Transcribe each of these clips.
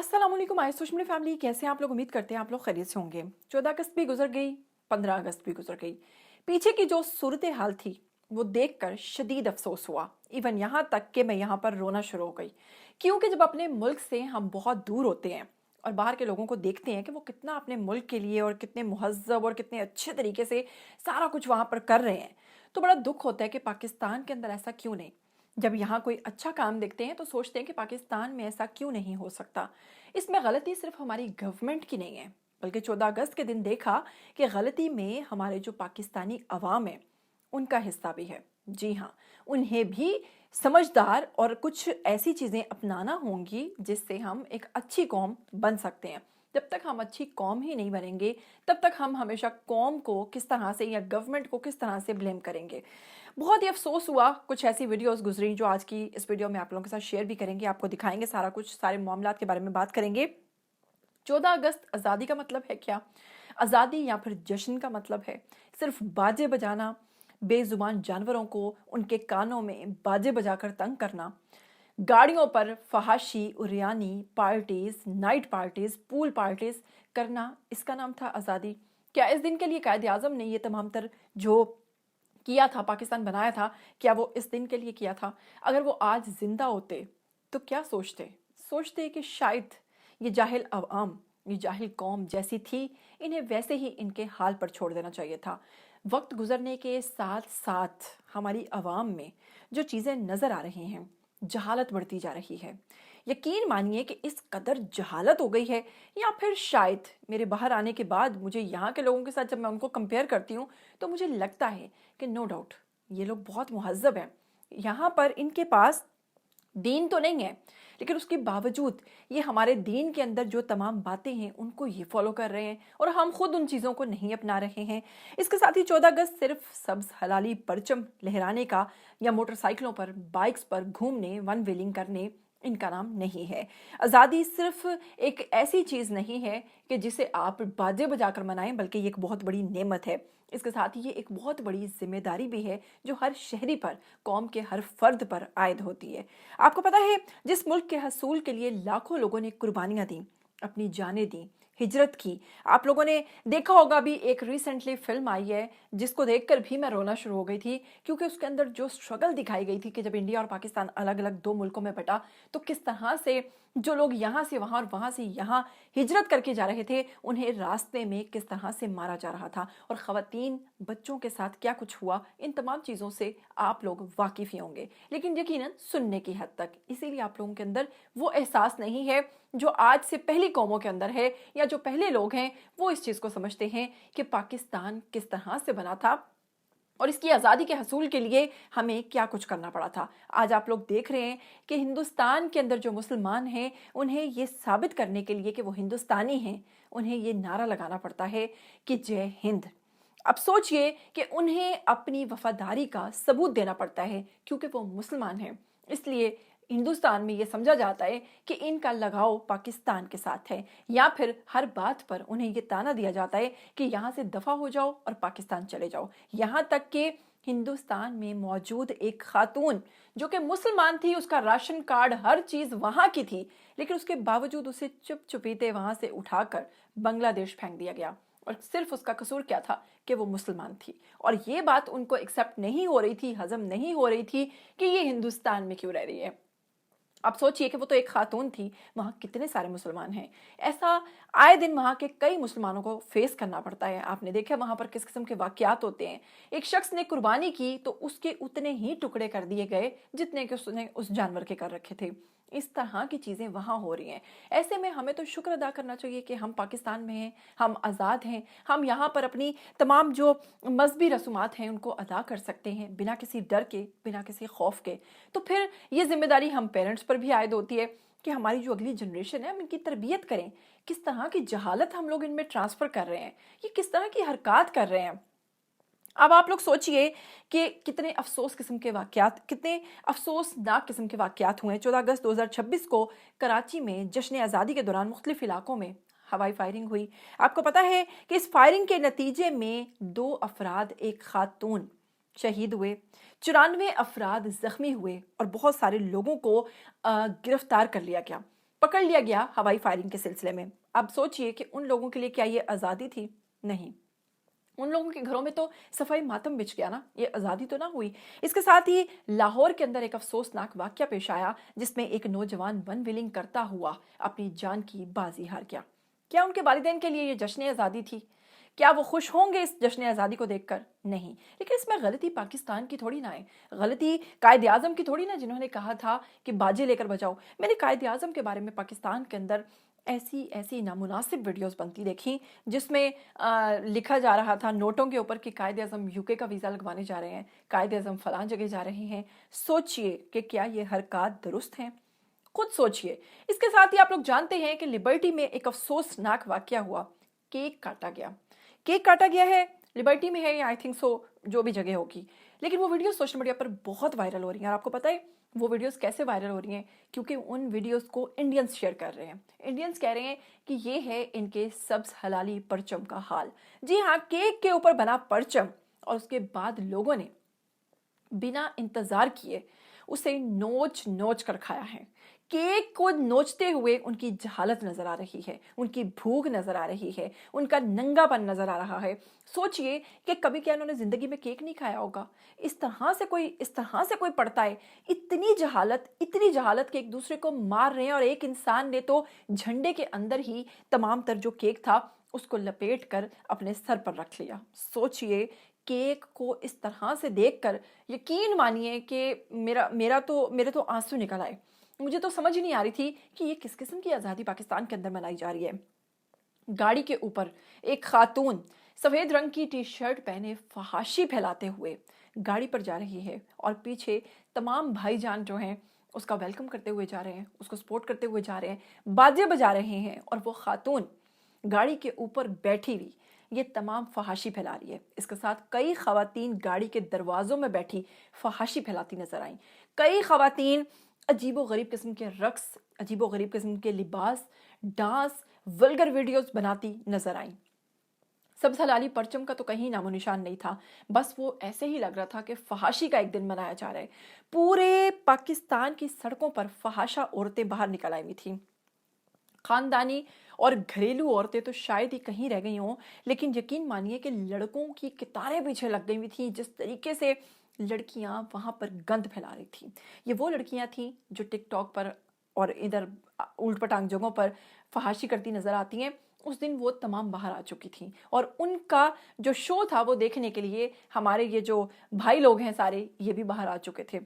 अस्सलाम वालेकुम आई social media family, कैसे हैं आप लोग? उम्मीद करते हैं आप लोग खैरियत से होंगे। 14 अगस्त भी गुजर गई, 15 अगस्त भी गुजर गई। पीछे की जो सूरत हाल थी वो देखकर शदीद अफसोस हुआ। इवन यहाँ तक कि मैं यहाँ पर रोना शुरू हो गई, क्योंकि जब अपने मुल्क से हम बहुत दूर होते हैं और बाहर के लोगों को देखते हैं कि वो कितना अपने मुल्क के लिए और कितने मुहज़्ज़ब और कितने अच्छे तरीके से सारा कुछ वहाँ पर कर रहे हैं, तो बड़ा दुख होता है कि पाकिस्तान के अंदर ऐसा क्यों नहीं। जब यहाँ कोई अच्छा काम देखते हैं तो सोचते हैं कि पाकिस्तान में ऐसा क्यों नहीं हो सकता। इसमें गलती सिर्फ हमारी गवर्नमेंट की नहीं है, बल्कि 14 अगस्त के दिन देखा कि गलती में हमारे जो पाकिस्तानी अवाम है उनका हिस्सा भी है। जी हाँ, उन्हें भी समझदार और कुछ ऐसी चीज़ें अपनाना होंगी जिससे हम एक अच्छी कौम बन सकते हैं। जब तक हम अच्छी कौम ही नहीं बनेंगे तब तक हम हमेशा कौम को किस तरह से या गवर्नमेंट को किस तरह से ब्लेम करेंगे। बहुत ही अफसोस हुआ, कुछ ऐसी वीडियोस गुजरी जो आज की इस वीडियो में आप लोगों के साथ शेयर भी करेंगे, आपको दिखाएंगे सारा कुछ, सारे मामलात के बारे में बात करेंगे। 14 अगस्त आज़ादी का मतलब है क्या? आज़ादी या फिर जश्न का मतलब है सिर्फ बाजे बजाना, बेजुबान जानवरों को उनके कानों में बाजे बजाकर तंग करना, गाड़ियों पर फहाशी, उरियानी parties, night parties, pool parties करना, इसका नाम था आज़ादी? क्या इस दिन के लिए कायद आज़म ने ये तमाम तर जो किया था, पाकिस्तान बनाया था, क्या वो इस दिन के लिए किया था? अगर वो आज जिंदा होते तो क्या सोचते? सोचते कि शायद ये जाहिल अवाम, ये जाहिल कौम जैसी थी, इन्हें वैसे ही इनके हाल पर छोड़ देना चाहिए था। वक्त गुजरने के साथ साथ हमारी अवाम में जो चीज़ें नज़र आ रही हैं, जहालत बढ़ती जा रही है। यकीन मानिए कि इस कदर जहालत हो गई है, या फिर शायद मेरे बाहर आने के बाद मुझे यहाँ के लोगों के साथ जब मैं उनको कंपेयर करती हूँ तो मुझे लगता है कि नो डाउट ये लोग बहुत मुहज़्ज़ब हैं। यहाँ पर इनके पास दीन तो नहीं है, लेकिन उसके बावजूद ये हमारे दीन के अंदर जो तमाम बातें हैं उनको ये फॉलो कर रहे हैं और हम खुद उन चीज़ों को नहीं अपना रहे हैं। इसके साथ ही 14 अगस्त सिर्फ सब्ज हलाली परचम लहराने का या मोटरसाइकिलों पर, बाइक्स पर घूमने, वन व्हीलिंग करने, इनका नाम नहीं है। आज़ादी सिर्फ एक ऐसी चीज़ नहीं है कि जिसे आप बाजे बजाकर मनाएं, बल्कि ये एक बहुत बड़ी नेमत है। इसके साथ ही ये एक बहुत बड़ी जिम्मेदारी भी है जो हर शहरी पर, कौम के हर फर्द पर आयद होती है। आपको पता है, जिस मुल्क के हसूल के लिए लाखों लोगों ने कुर्बानियां दी, अपनी जानें दी, हिजरत की। आप लोगों ने देखा होगा, भी एक रिसेंटली फिल्म आई है जिसको देखकर भी मैं रोना शुरू हो गई थी, क्योंकि उसके अंदर जो स्ट्रगल दिखाई गई थी कि जब इंडिया और पाकिस्तान अलग अलग दो मुल्कों में बटा तो किस तरह से जो लोग यहाँ से वहाँ और वहाँ से यहाँ हिजरत करके जा रहे थे उन्हें रास्ते में किस तरह से मारा जा रहा था, और ख़वातीन, बच्चों के साथ क्या कुछ हुआ, इन तमाम चीज़ों से आप लोग वाकिफ़ ही होंगे, लेकिन यकीनन सुनने की हद तक। इसीलिए आप लोगों के अंदर वो एहसास नहीं है जो आज से पहली कौमों के अंदर है, या जो पहले लोग हैं वो इस चीज़ को समझते हैं कि पाकिस्तान किस तरह से बना था और इसकी आज़ादी के हसूल के लिए हमें क्या कुछ करना पड़ा था। आज आप लोग देख रहे हैं कि हिंदुस्तान के अंदर जो मुसलमान हैं उन्हें ये साबित करने के लिए कि वो हिंदुस्तानी हैं, उन्हें ये नारा लगाना पड़ता है कि जय हिंद। अब सोचिए कि उन्हें अपनी वफादारी का सबूत देना पड़ता है क्योंकि वो मुसलमान हैं। इसलिए हिंदुस्तान में ये समझा जाता है कि इनका लगाव पाकिस्तान के साथ है, या फिर हर बात पर उन्हें ये ताना दिया जाता है कि यहाँ से दफ़ा हो जाओ और पाकिस्तान चले जाओ। यहाँ तक कि हिंदुस्तान में मौजूद एक खातून जो कि मुसलमान थी, उसका राशन कार्ड, हर चीज़ वहाँ की थी, लेकिन उसके बावजूद उसे चुप चुपीते वहाँ से उठाकर बांग्लादेश फेंक दिया गया। और सिर्फ उसका कसूर क्या था कि वो मुसलमान थी, और ये बात उनको एक्सेप्ट नहीं हो रही थी, हजम नहीं हो रही थी कि ये हिंदुस्तान में क्यों रह रही है। आप सोचिए कि वो तो एक खातून थी, वहाँ कितने सारे मुसलमान हैं। ऐसा आए दिन वहाँ के कई मुसलमानों को फेस करना पड़ता है। आपने देखा वहाँ पर किस किस्म के वाक़यात होते हैं। एक शख्स ने कुर्बानी की तो उसके उतने ही टुकड़े कर दिए गए जितने कि उसने उस जानवर के कर रखे थे। इस तरह की चीज़ें वहाँ हो रही हैं। ऐसे में हमें तो शुक्र अदा करना चाहिए कि हम पाकिस्तान में हैं, हम आज़ाद हैं, हम यहाँ पर अपनी तमाम जो मजहबी रसूमात हैं उनको अदा कर सकते हैं बिना किसी डर के, बिना किसी खौफ के। तो फिर ये जिम्मेदारी हम पेरेंट्स पर भी आयद होती है कि हमारी जो अगली जनरेशन है हम इनकी तरबियत करें। किस तरह की जहालत हम लोग इनमें ट्रांसफ़र कर रहे हैं, ये किस तरह की हरकत कर रहे हैं। अब आप लोग सोचिए कि कितने अफसोस किस्म के वाक़यात, कितने अफसोसनाक किस्म के वाक़यात हुए। 14 अगस्त 2026 को कराची में जश्न आज़ादी के दौरान मुख्तलिफ इलाकों में हवाई फायरिंग हुई। आपको पता है कि इस फायरिंग के नतीजे में 2 अफराद, एक खातून शहीद हुए, 94 अफराद ज़ख्मी हुए और बहुत सारे लोगों को गिरफ्तार कर लिया गया। पकड़ लिया गया हवाई फायरिंग के सिलसिले में। अब सोचिए कि उन लोगों के लिए क्या ये आज़ादी थी? नहीं, उन लोगों के घरों में तो सफाई मातम बिछ गया ना, ये आज़ादी तो ना हुई। इसके साथ ही लाहौर के अंदर एक अफसोसनाक वाक़या पेश आया जिसमें एक नौजवान वन विलिंग करता हुआ अपनी जान की बाजी हार गया। क्या उनके वालिदैन के लिए ये जश्न आज़ादी थी? क्या वो खुश होंगे इस जश्न आज़ादी को देखकर? नहीं। लेकिन इसमें गलती पाकिस्तान की थोड़ी ना है, गलती कायदे आज़म की थोड़ी ना, जिन्होंने कहा था कि बाजे लेकर बजाओ। मैंने कायदे आज़म के बारे में पाकिस्तान के अंदर ऐसी ऐसी नामुनासिब वीडियोस बनती देखी जिसमें लिखा जा रहा था नोटों के ऊपर कि कायदे आज़म यूके का वीज़ा लगवाने जा रहे हैं, कायदे आज़म फलां जगह जा रहे हैं। सोचिए कि क्या ये हरकत दुरुस्त हैं? खुद सोचिए। इसके साथ ही आप लोग जानते हैं कि लिबर्टी में एक अफसोसनाक वाकया हुआ, केक काटा गया। केक काटा गया है, लिबर्टी में है या आई थिंक सो जो भी जगह होगी, लेकिन वो वीडियो सोशल मीडिया पर बहुत वायरल हो रही हैं। और आपको पता है वो वीडियोस कैसे वायरल हो रही हैं? क्योंकि उन वीडियोस को इंडियंस शेयर कर रहे हैं। इंडियंस कह रहे हैं कि ये है इनके सब्ज हलाली परचम का हाल। जी हाँ, केक के ऊपर बना परचम और उसके बाद लोगों ने बिना इंतजार किए उसे नोच नोच कर खाया है। केक को नोचते हुए उनकी जहालत नजर आ रही है, उनकी भूख नजर आ रही है, उनका नंगापन नजर आ रहा है। सोचिए कि कभी क्या उन्होंने जिंदगी में केक नहीं खाया होगा? इस तरह से कोई पड़ता है? इतनी जहालत कि एक दूसरे को मार रहे हैं और एक इंसान ने तो झंडे के अंदर ही तमाम तर जो केक था उसको लपेट कर अपने सर पर रख लिया। सोचिए, केक को इस तरह से देखकर यकीन मानिए कि मेरे तो आंसू निकल आए। मुझे तो समझ ही नहीं आ रही थी कि ये किस किस्म की आज़ादी पाकिस्तान के अंदर मनाई जा रही है। गाड़ी के ऊपर एक खातून सफ़ेद रंग की टी शर्ट पहने फहाशी फैलाते हुए गाड़ी पर जा रही है और पीछे तमाम भाईजान जो हैं उसका वेलकम करते हुए जा रहे हैं, उसको सपोर्ट करते हुए जा रहे हैं, बाजे बजा रहे हैं और वो खातून गाड़ी के ऊपर बैठी हुई ये तमाम फहाशी फैला रही है। इसके साथ कई खवातीन गाड़ी के दरवाज़ों में बैठी फहाशी फैलाती नजर आई। कई खवातीन अजीबो-गरीब किस्म के रक्स, अजीबो-गरीब किस्म के लिबास, डांस, वल्गर वीडियोस बनाती नजर आई। सब्ज हलाली परचम का तो कहीं नामो निशान नहीं था। बस वो ऐसे ही लग रहा था कि फहाशी का एक दिन मनाया जा रहा है। पूरे पाकिस्तान की सड़कों पर फहाशा औरतें बाहर निकल आई हुई थी। खानदानी और घरेलू औरतें तो शायद ही कहीं रह गई हों, लेकिन यकीन मानिए कि लड़कों की कतारें पीछे लग गई हुई थी। जिस तरीके से लड़कियां वहां पर गंद फैला रही थी, ये वो लड़कियां थीं जो टिकटॉक पर और इधर उल्ट पटांग जगहों पर फहाशी करती नजर आती हैं। उस दिन वो तमाम बाहर आ चुकी थी और उनका जो शो था वो देखने के लिए हमारे ये जो भाई लोग हैं सारे ये भी बाहर आ चुके थे।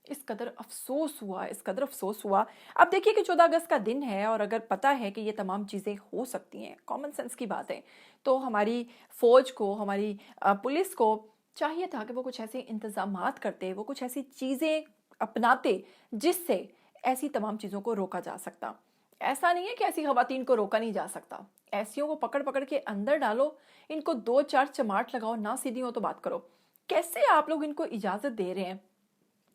इस कदर अफसोस हुआ, इस कदर अफसोस हुआ। अब देखिए कि 14 अगस्त का दिन है और अगर पता है कि ये तमाम चीज़ें हो सकती हैं, कॉमन सेंस की बात है, तो हमारी फ़ौज को, हमारी पुलिस को चाहिए था कि वो कुछ ऐसे इंतज़ामात करते, वो कुछ ऐसी चीज़ें अपनाते जिससे ऐसी तमाम चीज़ों को रोका जा सकता। ऐसा नहीं है कि ऐसी खवातीन को रोका नहीं जा सकता। ऐसियों को पकड़ पकड़ के अंदर डालो, इनको 2-4 चमाट लगाओ, ना सीधी हो तो बात करो। कैसे आप लोग इनको इजाज़त दे रहे हैं?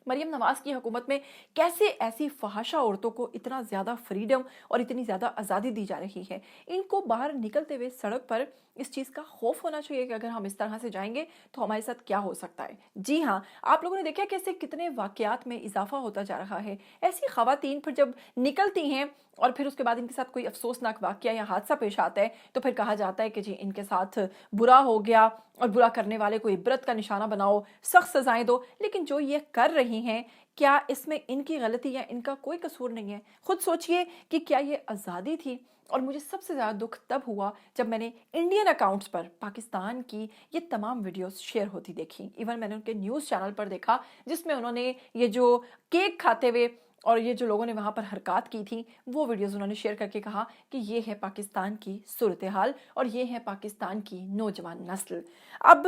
मरियम नवाज की हुकूमत में कैसे ऐसी फहाशा औरतों को इतना ज़्यादा फ्रीडम और इतनी ज़्यादा आज़ादी दी जा रही है? इनको बाहर निकलते हुए सड़क पर इस चीज़ का खौफ होना चाहिए कि अगर हम इस तरह से जाएंगे तो हमारे साथ क्या हो सकता है। जी हाँ, आप लोगों ने देखा कैसे कितने वाकयात में इजाफा होता जा रहा है। ऐसी खवातीन फिर जब निकलती हैं और फिर उसके बाद इनके साथ कोई अफसोसनाक वाकया या हादसा पेश आता है तो फिर कहा जाता है कि जी इनके साथ बुरा हो गया और बुरा करने वाले को इबरत का निशाना बनाओ, सख्त सजाएं दो। लेकिन जो ये कर रही हैं, क्या इसमें इनकी गलती या इनका कोई कसूर नहीं है? खुद सोचिए कि क्या ये आज़ादी थी? और मुझे सबसे ज़्यादा दुख तब हुआ जब मैंने इंडियन अकाउंट्स पर पाकिस्तान की ये तमाम वीडियोस शेयर होती देखी। इवन मैंने उनके न्यूज़ चैनल पर देखा जिसमें उन्होंने ये जो केक खाते हुए और ये जो लोगों ने वहाँ पर हरकत की थी वो वीडियोस उन्होंने शेयर करके कहा कि ये है पाकिस्तान की सूरत हाल और ये है पाकिस्तान की नौजवान नस्ल। अब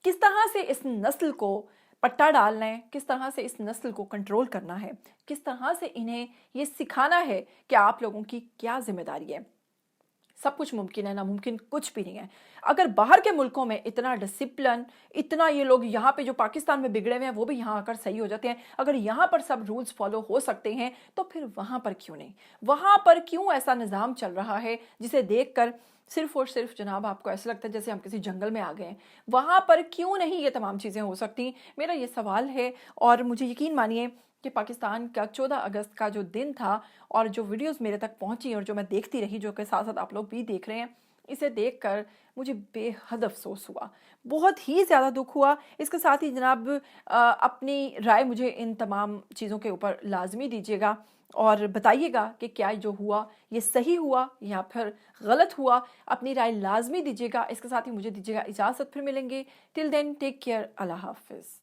किस तरह से इस नस्ल को पट्टा डालना है, किस तरह से इस नस्ल को कंट्रोल करना है, किस तरह से इन्हें ये सिखाना है कि आप लोगों की क्या जिम्मेदारी है। सब कुछ मुमकिन है, नामुमकिन कुछ भी नहीं है। अगर बाहर के मुल्कों में इतना डिसिप्लिन, इतना ये लोग यहाँ पे जो पाकिस्तान में बिगड़े हुए हैं वो भी यहाँ आकर सही हो जाते हैं, अगर यहाँ पर सब रूल्स फॉलो हो सकते हैं तो फिर वहाँ पर क्यों नहीं? वहाँ पर क्यों ऐसा निज़ाम चल रहा है जिसे देखकर सिर्फ और सिर्फ जनाब आपको ऐसा लगता है जैसे हम किसी जंगल में आ गए हैं? वहाँ पर क्यों नहीं ये तमाम चीज़ें हो सकती? मेरा ये सवाल है और मुझे यकीन मानिए کہ پاکستان کا 14 اگست کا جو دن تھا اور جو ویڈیوز میرے تک پہنچی اور جو میں دیکھتی رہی، جو کہ ساتھ ساتھ آپ لوگ بھی دیکھ رہے ہیں، اسے دیکھ کر مجھے بے حد افسوس ہوا، بہت ہی زیادہ دکھ ہوا۔ اس کے ساتھ ہی جناب اپنی رائے مجھے ان تمام چیزوں کے اوپر لازمی دیجیے گا اور بتائیے گا کہ کیا جو ہوا یہ صحیح ہوا یا پھر غلط ہوا، اپنی رائے لازمی دیجیے گا۔ اس کے ساتھ ہی مجھے دیجیے گا اجازت، پھر ملیں گے۔ ٹل دین ٹیک کیئر، اللہ حافظ۔